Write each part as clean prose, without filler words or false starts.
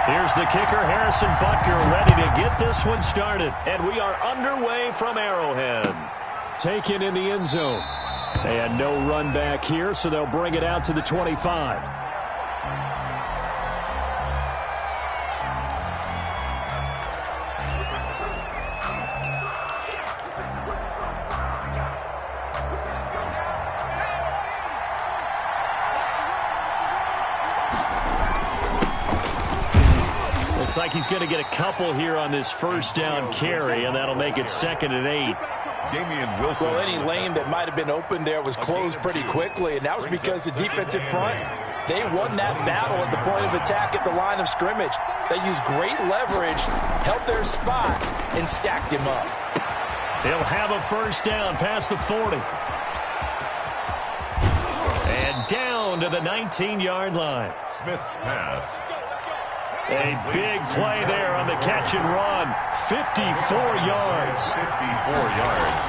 Here's the kicker, Harrison Butker, ready to get this one started. And we are underway from Arrowhead. Taken in the end zone. And no run back here, so they'll bring it out to the 25. Looks like he's going to get a couple here on this first down carry, and that'll make it 2nd and 8. Well, any lane that might have been open there was closed pretty quickly, and that was because the defensive front, they won that battle at the point of attack at the line of scrimmage. They used great leverage, held their spot, and stacked him up. He'll have a first down past the 40. And down to the 19-yard line. Smith's pass. A big play there on the catch and run. 54 yards. 54 yards.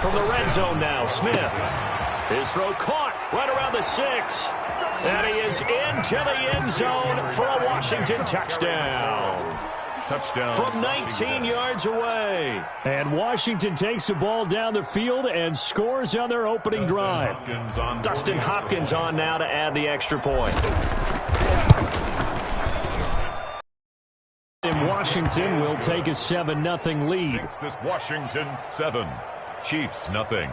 From the red zone now, Smith. His throw caught right around the 6. And he is into the end zone for a Washington touchdown. Touchdown. From 19 yards away. And Washington takes the ball down the field and scores on their opening drive. Dustin Hopkins on now to add the extra point. And Washington will take a 7-0 lead. This Washington 7, Chiefs nothing.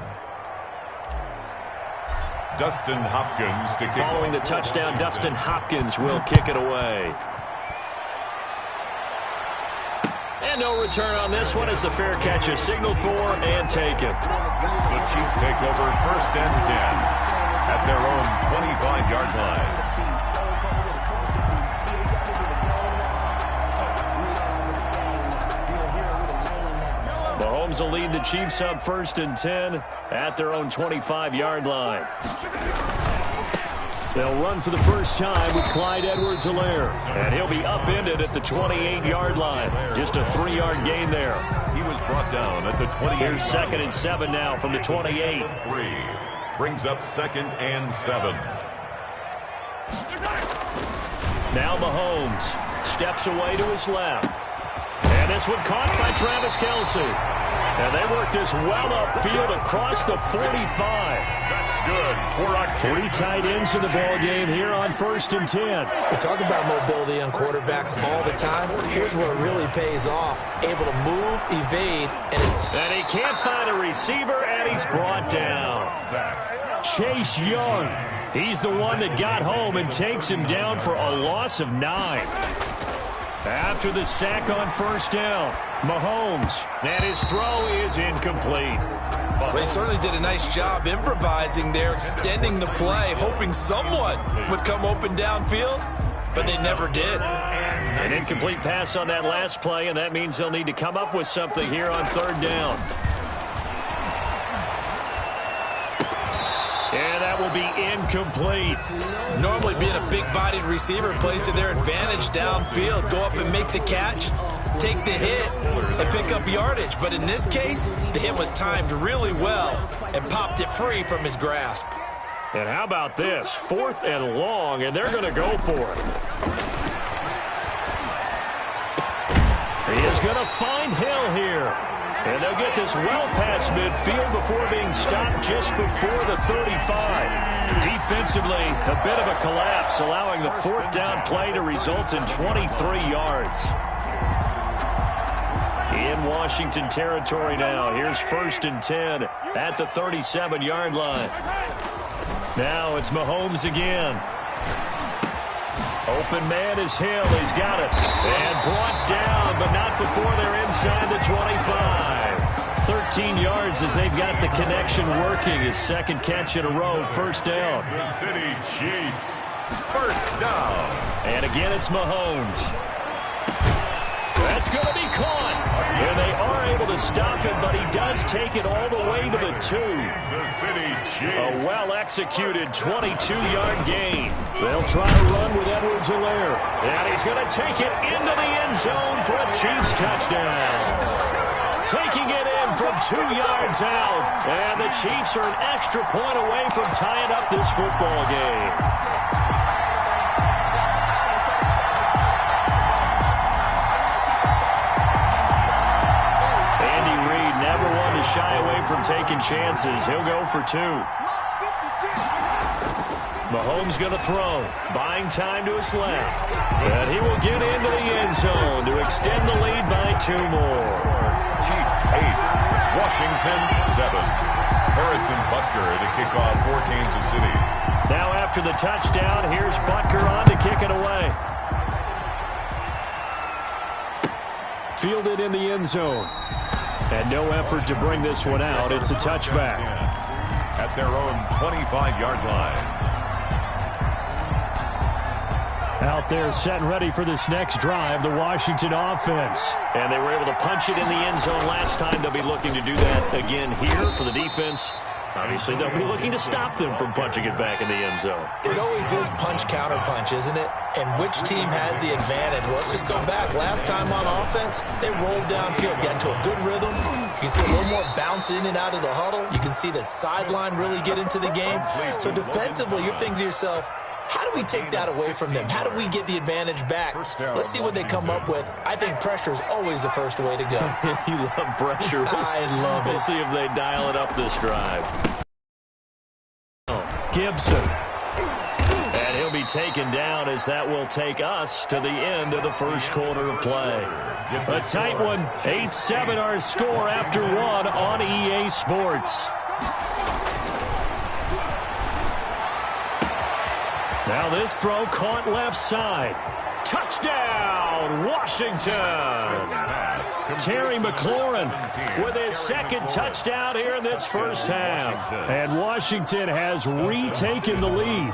Dustin Hopkins to kick. Following the touchdown, Dustin Hopkins will kick it away. And no return on this one as the fair catch is signaled for and taken. The Chiefs take over 1st and 10 at their own 25-yard line. Mahomes will lead the Chiefs up 1st and 10 at their own 25-yard line. They'll run for the first time with Clyde Edwards-Helaire. And he'll be upended at the 28-yard line. Just a 3-yard gain there. He was brought down at the 28. Here's 2nd and 7 now from the 28. 3 brings up 2nd and 7. Now Mahomes steps away to his left. And this one caught by Travis Kelce. And they work this well upfield across the 45. That's good for a 3 tight ends in the ball game here on 1st and 10. We talk about mobility on quarterbacks all the time. Here's where it really pays off. Able to move, evade, and he can't find a receiver, and he's brought down. Chase Young. He's the one that got home and takes him down for a loss of 9. After the sack on 1st down, Mahomes, and his throw is incomplete. Well, they certainly did a nice job improvising there, extending the play, hoping someone would come open downfield, but they never did. An incomplete pass on that last play, and that means they'll need to come up with something here on 3rd down. And that will be incomplete. Normally being a big-bodied receiver plays to their advantage downfield. Go up and make the catch, take the hit, and pick up yardage. But in this case, the hit was timed really well and popped it free from his grasp. And how about this? 4th and long, and they're going to go for it. He is going to find Hill here. And they'll get this well past midfield before being stopped just before the 35. Defensively, a bit of a collapse, allowing the 4th down play to result in 23 yards. In Washington territory now. Here's 1st and 10 at the 37-yard line. Now it's Mahomes again. Open man is Hill. He's got it. And brought down, but not before they're inside the 25. 13 yards as they've got the connection working. His 2nd catch in a row, 1st down. Kansas City Chiefs, 1st down. And again, it's Mahomes. That's going to be caught. And they are able to stop it, but he does take it all the way to the 2. Kansas City Chiefs. A well-executed 22-yard gain. They'll try to run with Edwards-Helaire. And he's going to take it into the end zone for a Chiefs touchdown. Taking it in from 2 yards out. And the Chiefs are an extra point away from tying up this football game. and taking chances. He'll go for 2. Mahomes going to throw. Buying time to his left. And he will get into the end zone to extend the lead by 2 more. Chiefs 8, Washington 7. Harrison Butker to kick off for Kansas City. Now after the touchdown, here's Butker on to kick it away. Fielded in the end zone. And no effort to bring this one out. It's a touchback. At their own 25-yard line. Out there set and ready for this next drive, the Washington offense. And they were able to punch it in the end zone last time. They'll be looking to do that again here for the defense. Obviously, they'll be looking to stop them from punching it back in the end zone. It always is punch-counter-punch, isn't it? And which team has the advantage? Well, let's just go back. Last time on offense, they rolled downfield, got into a good rhythm. You can see a little more bounce in and out of the huddle. You can see the sideline really get into the game. So defensively, you're thinking to yourself, how do we take that away from them? How do we get the advantage back? Let's see what they come up with. I think pressure is always the first way to go. You love pressure. I love it. We'll see if they dial it up this drive. Gibson. And he'll be taken down as that will take us to the end of the first quarter of play. A tight one. 8-7 our score after 1 on EA Sports. Now this throw caught left side. Touchdown, Washington. Terry McLaurin with his second touchdown here in this first half. And Washington has retaken the lead.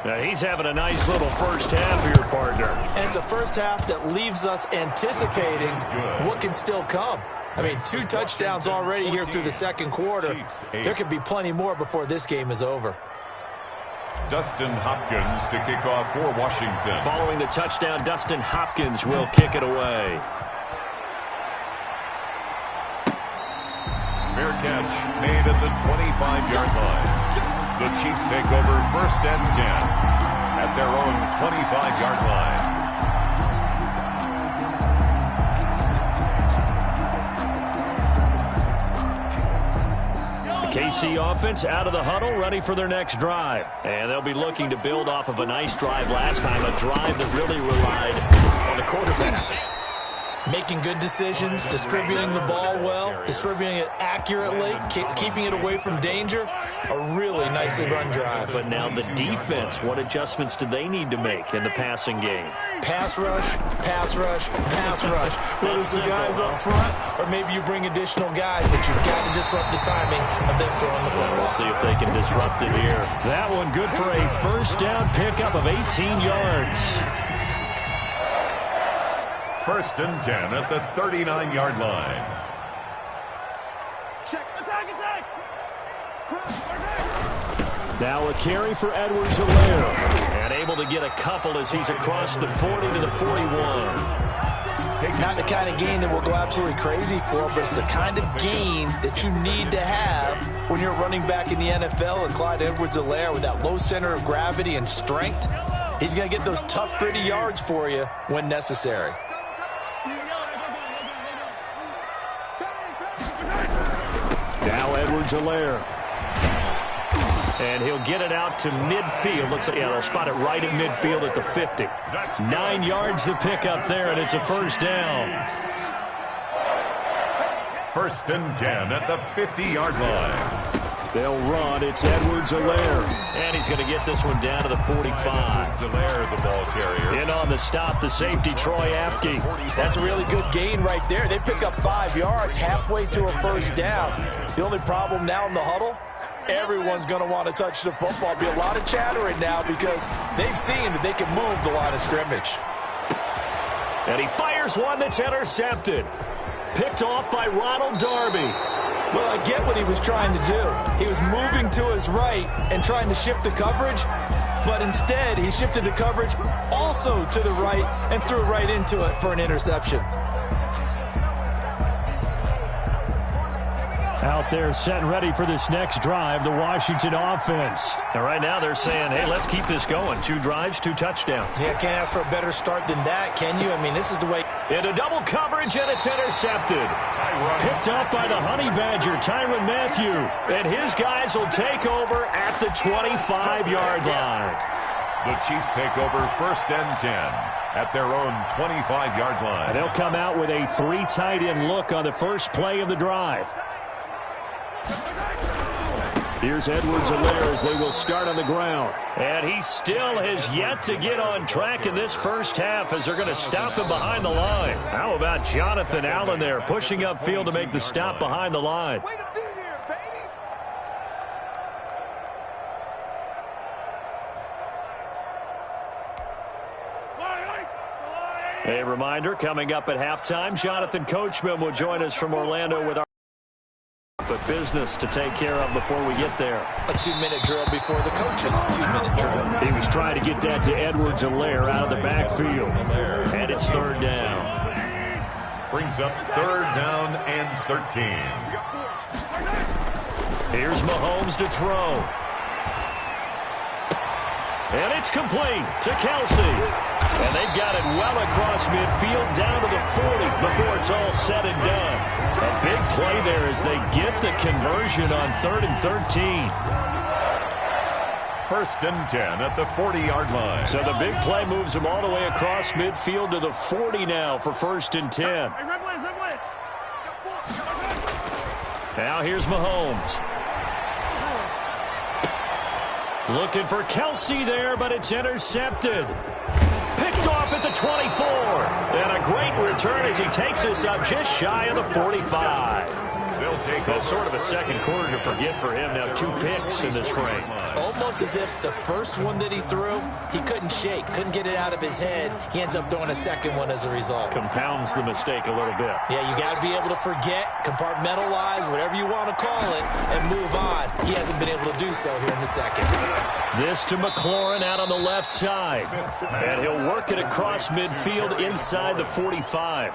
Now he's having a nice little first half here, partner. And it's a first half that leaves us anticipating what can still come. I mean, 2 touchdowns already here through the second quarter. There could be plenty more before this game is over. Dustin Hopkins to kick off for Washington. Following the touchdown, Dustin Hopkins will kick it away. Fair catch made at the 25-yard line. The Chiefs take over 1st and 10 at their own 25-yard line. KC offense out of the huddle, ready for their next drive. And they'll be looking to build off of a nice drive last time, a drive that really relied on the quarterback. Making good decisions, distributing the ball well, distributing it accurately, keeping it away from danger. A really nicely run drive. But now the defense, what adjustments do they need to make in the passing game? Pass rush, pass rush, pass rush. Whether it's the guys up front or maybe you bring additional guys, but you've got to disrupt the timing of them throwing the football. We'll see if they can disrupt it here. That one good for a first down pickup of 18 yards. 1st and 10 at the 39-yard line. Now a carry for Edwards-Helaire. And able to get a couple as he's across the 40 to the 41. Not the kind of gain that will go absolutely crazy for, but it's the kind of gain that you need to have when you're running back in the NFL. And Clyde Edwards-Helaire, with that low center of gravity and strength, he's going to get those tough, gritty yards for you when necessary. Now Edwards-Helaire. And he'll get it out to midfield. Looks like, yeah, they'll spot it right at midfield at the 50. 9 yards to pick up there, and it's a first down. 1st and 10 at the 50-yard line. They'll run. It's Edwards-Helaire. And he's going to get this one down to the 45. Edwards-Helaire, the ball carrier. In on the stop, the safety, Troy Apke. That's a really good gain right there. They pick up 5 yards halfway to a first down. The only problem now in the huddle, everyone's going to want to touch the football. Be a lot of chattering now because they've seen that they can move the line of scrimmage. And he fires one that's intercepted. Picked off by Ronald Darby. Well, I get what he was trying to do. He was moving to his right and trying to shift the coverage, but instead he shifted the coverage also to the right and threw right into it for an interception. Out there set and ready for this next drive, the Washington offense. And right now they're saying, hey, let's keep this going. 2 drives, 2 touchdowns. Yeah, can't ask for a better start than that, can you? I mean, this is the way. Into double coverage, and it's intercepted. Picked up by the Honey Badger, Tyrann Mathieu. And his guys will take over at the 25-yard line. The Chiefs take over 1st and 10 at their own 25-yard line. And they'll come out with a 3 tight end look on the first play of the drive. Here's Edwards-Helaire as they will start on the ground. And he still has yet to get on track in this first half as they're going to stop him behind the line. How about Jonathan Allen there pushing upfield to make the stop behind the line? A reminder, coming up at halftime, Jonathan Coachman will join us from Orlando with our business to take care of before we get there. A 2-minute drill before the coach's 2-minute drill. He was trying to get that to Edwards-Helaire out of the backfield. And it's 3rd down. Brings up 3rd down and 13. Here's Mahomes to throw. And it's complete to Kelsey. And they've got it well across midfield down to the 40 before it's all said and done. A big play there as they get the conversion on 3rd and 13. 1st and 10 at the 40-yard line. So the big play moves them all the way across midfield to the 40 now for 1st and 10. Now here's Mahomes. Looking for Kelsey there, but it's intercepted. Picked off at the 24. And a great return as he takes us up just shy of the 45. They'll take That's sort of a second quarter to forget for him. Now 2 picks in this frame. Almost as if the first one that he threw, he couldn't shake, couldn't get it out of his head. He ends up throwing a second one as a result. Compounds the mistake a little bit. Yeah, you got to be able to forget, compartmentalize, whatever you want to call it, and move on. He hasn't been able to do so here in the second. This to McLaurin out on the left side. And he'll work it across midfield inside the 45.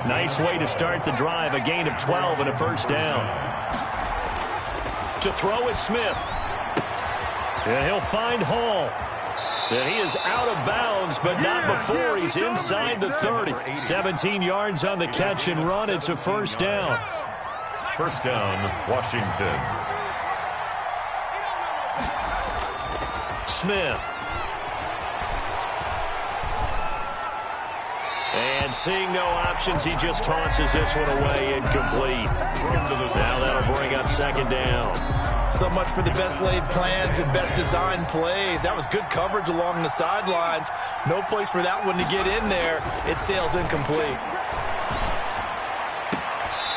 Nice way to start the drive. A gain of 12 and a 1st down. To throw is Smith. And he'll find Hall. And he is out of bounds, but not before he's inside the 30. 17 yards on the catch and run. It's a 1st down. 1st down, Washington. Smith. And seeing no options, he just tosses this one away, incomplete. Now that'll bring up 2nd down. So much for the best laid plans and best designed plays. That was good coverage along the sidelines. No place for that one to get in there. It sails incomplete.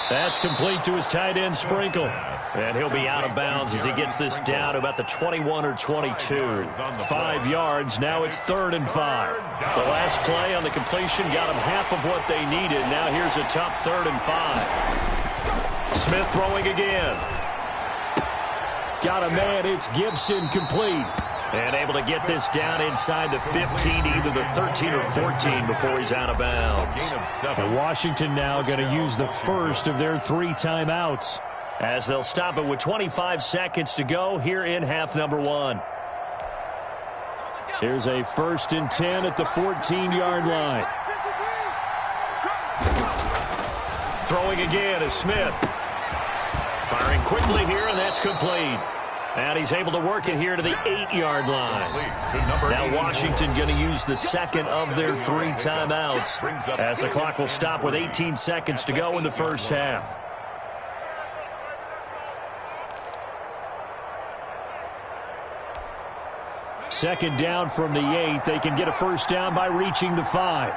That's complete to his tight end, Sprinkle. And he'll be out of bounds as he gets this down to about the 21 or 22. 5 yards. Now it's 3rd and 5. The last play on the completion got him half of what they needed. Now here's a tough 3rd and 5. Smith throwing again. Got a man. It's Gibson, complete. And able to get this down inside the 15, either the 13 or 14 before he's out of bounds. And Washington now going to use the first of their 3 timeouts as they'll stop it with 25 seconds to go here in half number 1. Here's a 1st and 10 at the 14-yard line. Throwing again is Smith. Firing quickly here, and that's complete. And he's able to work it here to the 8-yard line. Now Washington going to use the second of their 3 timeouts as the clock will stop with 18 seconds to go in the first half. Second down from the 8. They can get a 1st down by reaching the 5.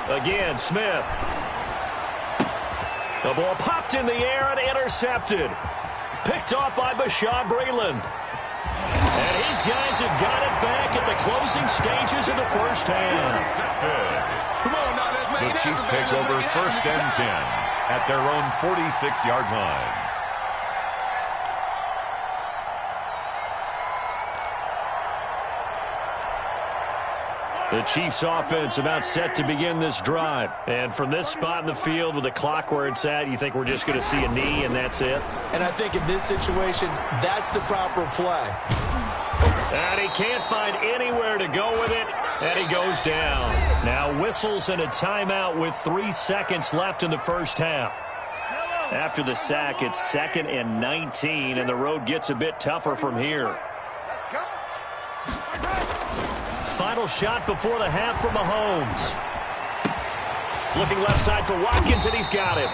Again, Smith. The ball popped in the air and intercepted. Picked off by Bashaud Breeland. And his guys have got it back at the closing stages of the first half. Come on now, the Chiefs take over 1st and 10 at their own 46-yard line. The Chiefs offense about set to begin this drive. And from this spot in the field with the clock where it's at, you think we're just going to see a knee and that's it? And I think in this situation, that's the proper play. And he can't find anywhere to go with it, and he goes down. Now whistles and a timeout with 3 seconds left in the first half. After the sack, it's 2nd and 19, and the road gets a bit tougher from here. Final shot before the half from Mahomes. Looking left side for Watkins, and he's got him.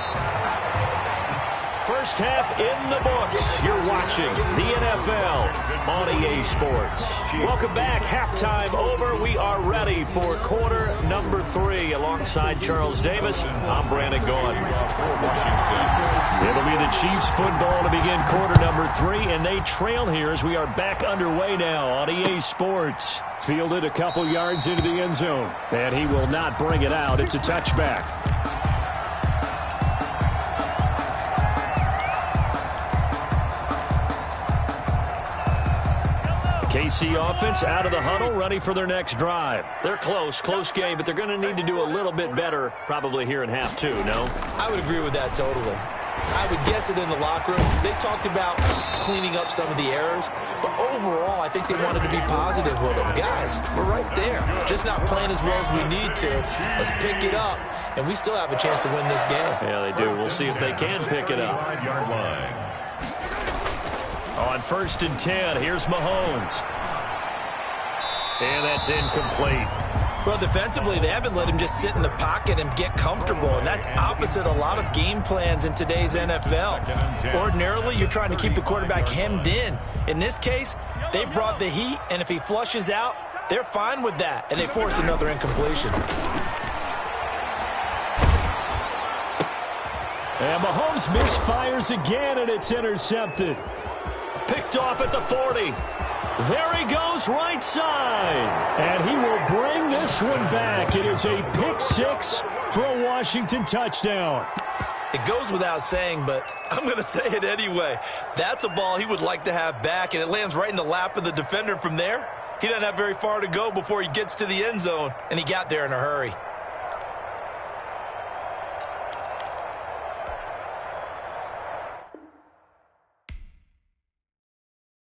First half in the books. You're watching the NFL on EA Sports. Welcome back. Halftime over. We are ready for quarter number 3. Alongside Charles Davis, I'm Brandon Gordon. It'll be the Chiefs football to begin quarter number 3, and they trail here as we are back underway now on EA Sports. Fielded a couple yards into the end zone, and he will not bring it out. It's a touchback. KC offense out of the huddle, ready for their next drive. They're close game, but they're going to need to do a little bit better probably here in half 2, no? I would agree with that totally. I would guess it in the locker room. They talked about cleaning up some of the errors, but overall, I think they wanted to be positive with them. Guys, we're right there. Just not playing as well as we need to. Let's pick it up, and we still have a chance to win this game. Yeah, they do. We'll see if they can pick it up. On 1st and 10, here's Mahomes. And that's incomplete. Well, defensively, they haven't let him just sit in the pocket and get comfortable, and that's opposite a lot of game plans in today's NFL. Ordinarily, you're trying to keep the quarterback hemmed in. In this case, they brought the heat, and if he flushes out, they're fine with that, and they force another incompletion. And Mahomes misfires again, and it's intercepted. Picked off at the 40. There he goes right side. And he will bring this one back. It is a pick-6 for a Washington touchdown. It goes without saying, but I'm going to say it anyway. That's a ball he would like to have back, and it lands right in the lap of the defender from there. He doesn't have very far to go before he gets to the end zone, and he got there in a hurry.